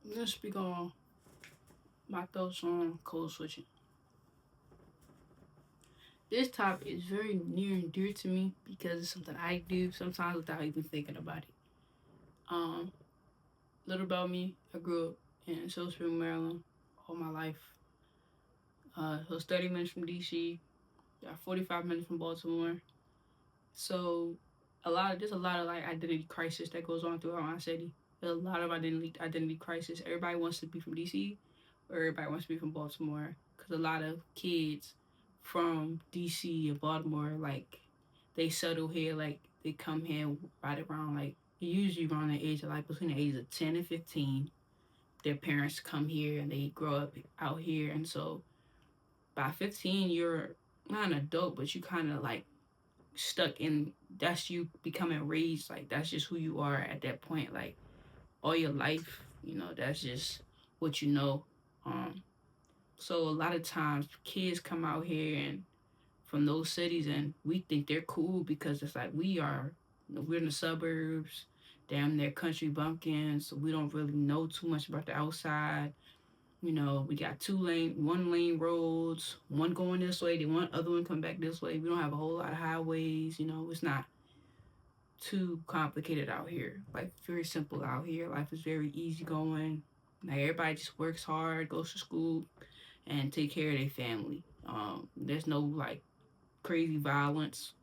Let's speak on my thoughts on code switching. This topic is very near and dear to me because it's something I do sometimes without even thinking about it. Um, Little about me, I grew up in Silver Spring, Maryland, all my life. It was 30 minutes from DC, 45 minutes from Baltimore. So there's a lot of like identity crisis that goes on throughout my city. There's a lot of identity crisis. Everybody wants to be from DC, or everybody wants to be from Baltimore, because a lot of kids from DC and Baltimore, like, they settle here, like they come here right around, like, usually around the age of, like, between the ages of 10 and 15. Their parents come here and they grow up out here, and so by 15 you're not an adult, but you kind of like stuck in, that's you becoming raised, like that's just who you are at that point, like all your life, that's just what you know. Um so a lot of times kids come out here and from those cities, and we think they're cool because it's like we're in the suburbs, damn, they're country bumpkins, so we don't really know too much about the outside. We got one lane roads, one going this way, the one other one come back this way. We don't have a whole lot of highways. It's not too complicated out here. Life is very simple out here. Life is very easy going. Like, everybody just works hard, goes to school, and take care of their family. There's no like crazy violence.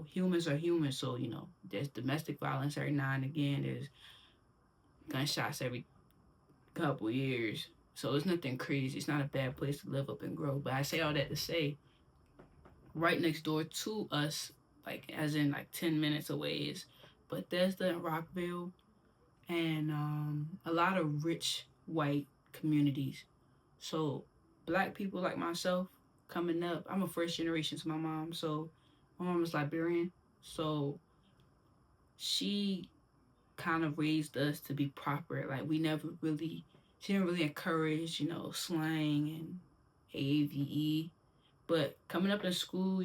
Humans are humans, so there's domestic violence every now and again. There's gunshots every couple years. So it's nothing crazy. It's not a bad place to live up and grow. But I say all that to say, right next door to us, like as in like 10 minutes away, is Bethesda and Rockville, and a lot of rich white communities. So black people like myself coming up, I'm a first generation to my mom. So my mom is Liberian. So she kind of raised us to be proper. Like, she didn't really encourage, slang and AAVE. But coming up in school,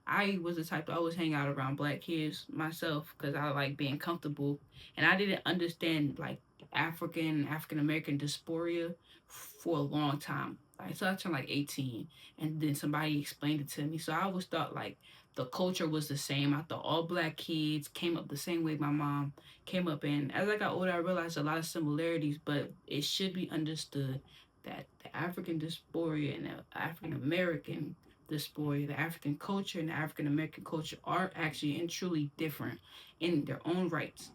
I was the type to always hang out around black kids myself because I like being comfortable, and I didn't understand like African American dysphoria for a long time. Like, so I turned like 18, and then somebody explained it to me. So I always thought like the culture was the same. I thought all black kids came up the same way my mom came up in. As I got older, I realized a lot of similarities, but it should be understood that the African dysphoria and the African American dysphoria, the African culture and the African American culture are actually and truly different in their own rights.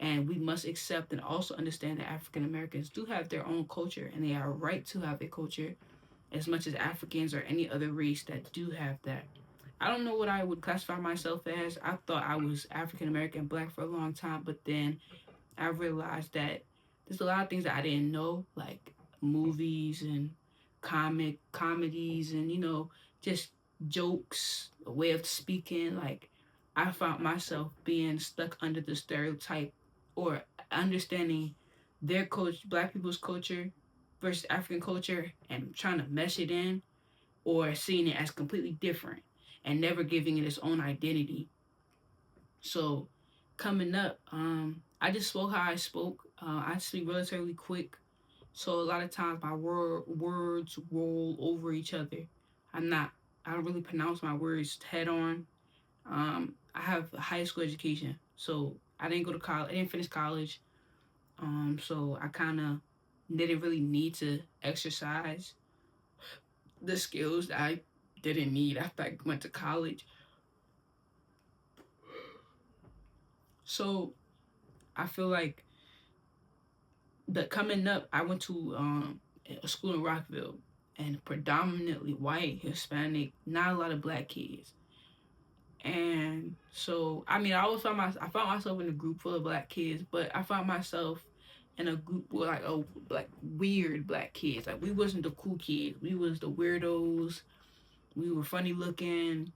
And we must accept and also understand that African Americans do have their own culture, and they are right to have a culture as much as Africans or any other race that do have that. I don't know what I would classify myself as. I thought I was African American black for a long time, but then I realized that there's a lot of things that I didn't know, like movies and comedies, and just jokes, a way of speaking. Like, I found myself being stuck under the stereotype or understanding their culture, black people's culture versus African culture, and trying to mesh it in, or seeing it as completely different and never giving it its own identity. So coming up, I just spoke how I spoke. I speak relatively quick, so a lot of times my words roll over each other. I'm not. I don't really pronounce my words head on. I have a high school education, so I didn't go to college. I didn't finish college. So I kind of didn't really need to exercise the skills that I didn't need after I went to college. So I feel like the coming up, I went to a school in Rockville, and predominantly white, Hispanic, not a lot of black kids. And so, I mean, I found myself in a group full of black kids, but I found myself in a group with like weird black kids. Like, we wasn't the cool kids, we was the weirdos. We were funny looking,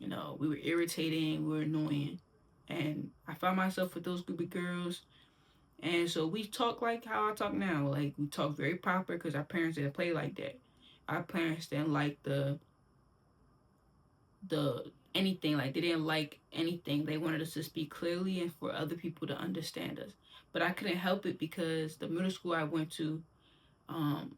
we were irritating, we were annoying. And I found myself with those group of girls. And so we talk like how I talk now. Like, we talk very proper because our parents didn't play like that. Our parents didn't like the anything. Like they didn't like anything. They wanted us to speak clearly and for other people to understand us. But I couldn't help it because the middle school I went to,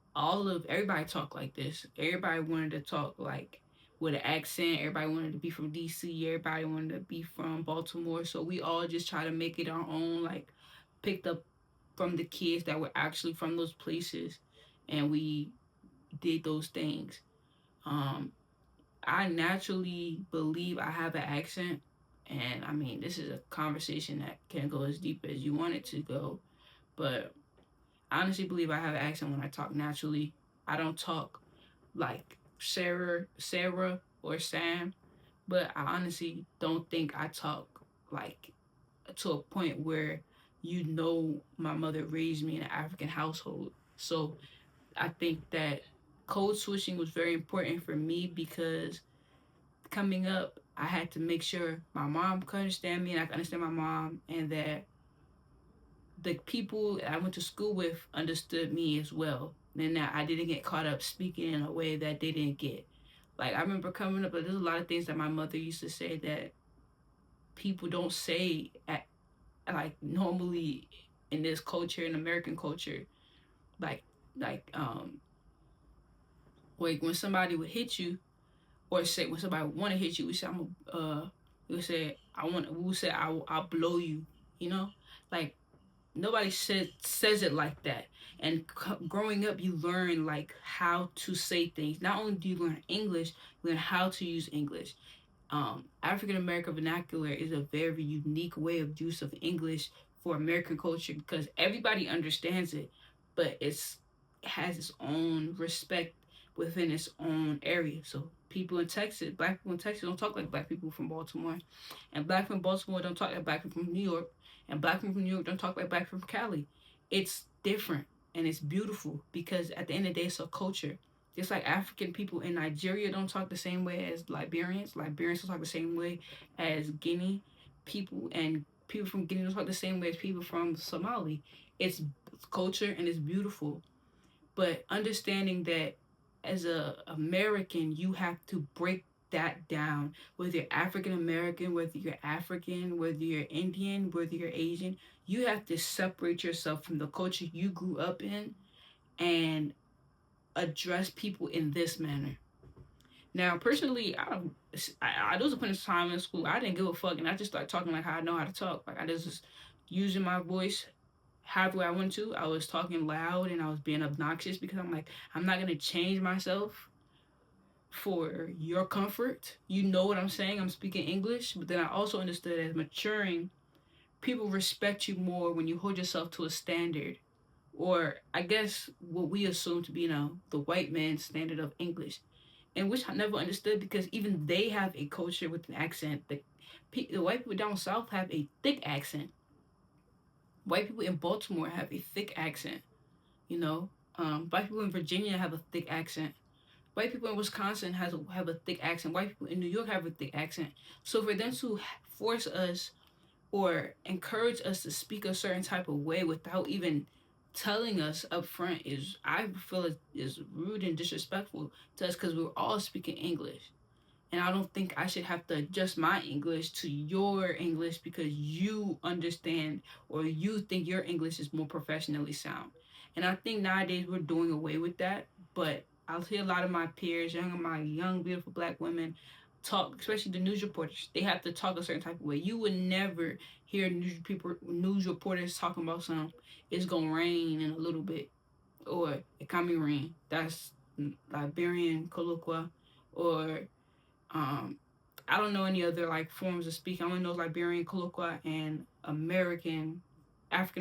everybody talked like this. Everybody wanted to talk like with an accent. Everybody wanted to be from DC. Everybody wanted to be from Baltimore. So we all just try to make it our own. Like picked up from the kids that were actually from those places, and we did those things. Um, I naturally believe I have an accent, and I mean this is a conversation that can go as deep as you want it to go, but I honestly believe I have an accent when I talk naturally. I don't talk like Sarah or Sam, but I honestly don't think I talk like to a point where my mother raised me in an African household. So I think that code switching was very important for me because coming up, I had to make sure my mom could understand me and I could understand my mom, and that the people I went to school with understood me as well. And that I didn't get caught up speaking in a way that they didn't get. Like I remember coming up, but there's a lot of things that my mother used to say that people don't say at like normally in this culture, in American culture. Like like like when somebody would hit you, or say when somebody would want to hit you, we would say we would say I'll blow you, you know, like nobody says it like that. And growing up, you learn like how to say things. Not only do you learn English, you learn how to use English. African American vernacular is a very unique way of use of English for American culture because everybody understands it, but it has its own respect within its own area. So black people in Texas don't talk like black people from Baltimore, and black people from Baltimore don't talk like black people from New York, and black people from New York don't talk like black people from Cali. It's different and it's beautiful because at the end of the day, it's a culture. Just like African people in Nigeria don't talk the same way as Liberians. Liberians don't talk the same way as Guinea people, and people from Guinea don't talk the same way as people from Somali. It's culture and it's beautiful. But understanding that as a American, you have to break that down. Whether you're African American, whether you're African, whether you're Indian, whether you're Asian, you have to separate yourself from the culture you grew up in and address people in this manner. Now, personally, there was a point in time in school I didn't give a fuck, and I just started talking like how I know how to talk. Like I just was using my voice however I wanted to. I was talking loud and I was being obnoxious because I'm like, I'm not gonna change myself for your comfort. You know what I'm saying? I'm speaking English, but then I also understood as maturing, people respect you more when you hold yourself to a standard, or I guess what we assume to be, the white man's standard of English, and which I never understood because even they have a culture with an accent. The white people down south have a thick accent. White people in Baltimore have a thick accent. You know, white people in Virginia have a thick accent. White people in Wisconsin have a thick accent. White people in New York have a thick accent. So for them to force us or encourage us to speak a certain type of way without even telling us up front is, I feel, is rude and disrespectful to us because we're all speaking English. And I don't think I should have to adjust my English to your English because you understand or you think your English is more professionally sound. And I think nowadays we're doing away with that. But I'll see a lot of my peers, my young beautiful black women, talk, especially the news reporters. They have to talk a certain type of way. You would never hear news reporters talking about some, it's gonna rain in a little bit, or it coming rain. That's Liberian colloquia, or I don't know any other like forms of speaking. I only know Liberian colloquia and African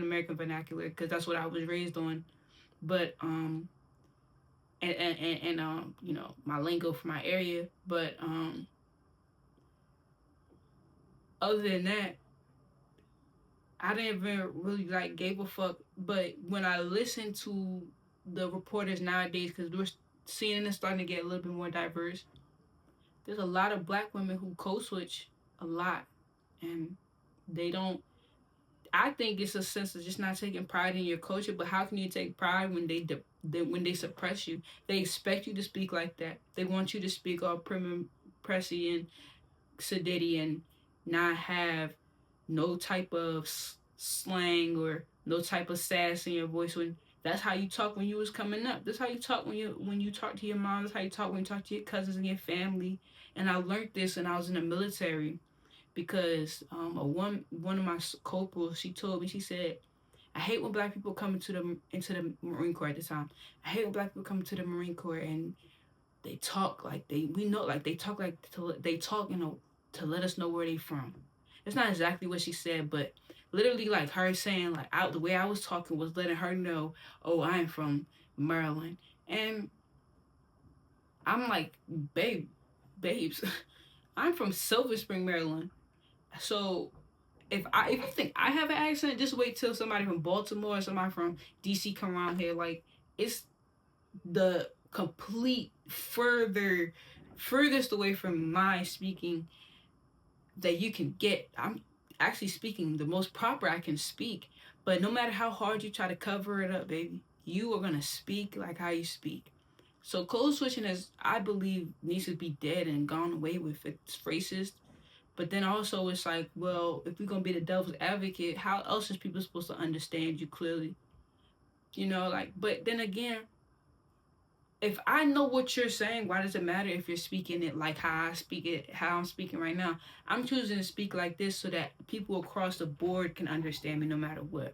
American vernacular because that's what I was raised on. But my lingo for my area. But other than that, I didn't even really like gave a fuck. But when I listen to the reporters nowadays, because we're seeing it starting to get a little bit more diverse, there's a lot of black women who code switch a lot, and they don't. I think it's a sense of just not taking pride in your culture. But how can you take pride when when they suppress you? They expect you to speak like that. They want you to speak all prim and pressy and Sadiddy and not have no type of slang or no type of sass in your voice when that's how you talk when you was coming up. That's how you talk when you talk to your mom. That's how you talk when you talk to your cousins and your family. And I learned this when I was in the military because one of my corporals, she told me, she said, I hate when black people come into the Marine Corps at the time. I hate when black people come to the Marine Corps and they talk like they talk like they talk, to let us know where they from. It's not exactly what she said, but literally like her saying like out the way I was talking was letting her know, oh, I'm from Maryland. And I'm like, babes, I'm from Silver Spring, Maryland. So if you think I have an accent, just wait till somebody from Baltimore or somebody from DC come around here. Like, it's the complete furthest away from my speaking that you can get. I'm actually speaking the most proper I can speak. But no matter how hard you try to cover it up, baby, you are gonna speak like how you speak. So code switching is, I believe, needs to be dead and gone away with. It's racist. But then also it's like, well, if we're gonna be the devil's advocate, how else is people supposed to understand you clearly? Like, but then again, if I know what you're saying, why does it matter if you're speaking it like how I speak it, how I'm speaking right now? I'm choosing to speak like this so that people across the board can understand me no matter what.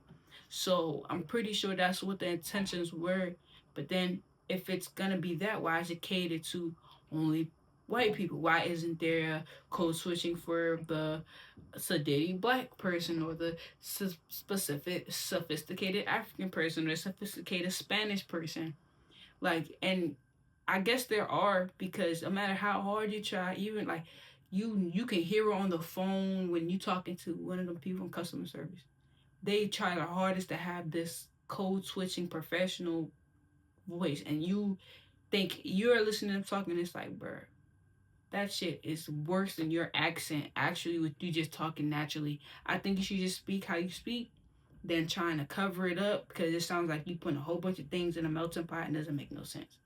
So I'm pretty sure that's what the intentions were. But then if it's gonna be that, why is it catered to only white people? Why isn't there code switching for the sedating black person or the specific sophisticated African person or sophisticated Spanish person? Like, and I guess there are, because no matter how hard you try, even like you can hear it on the phone when you talking to one of them people in customer service. They try their hardest to have this code switching professional voice, and you think you're listening to them talking. It's like, bruh, that shit is worse than your accent. Actually, with you just talking naturally, I think you should just speak how you speak than trying to cover it up because it sounds like you putting a whole bunch of things in a melting pot and doesn't make no sense.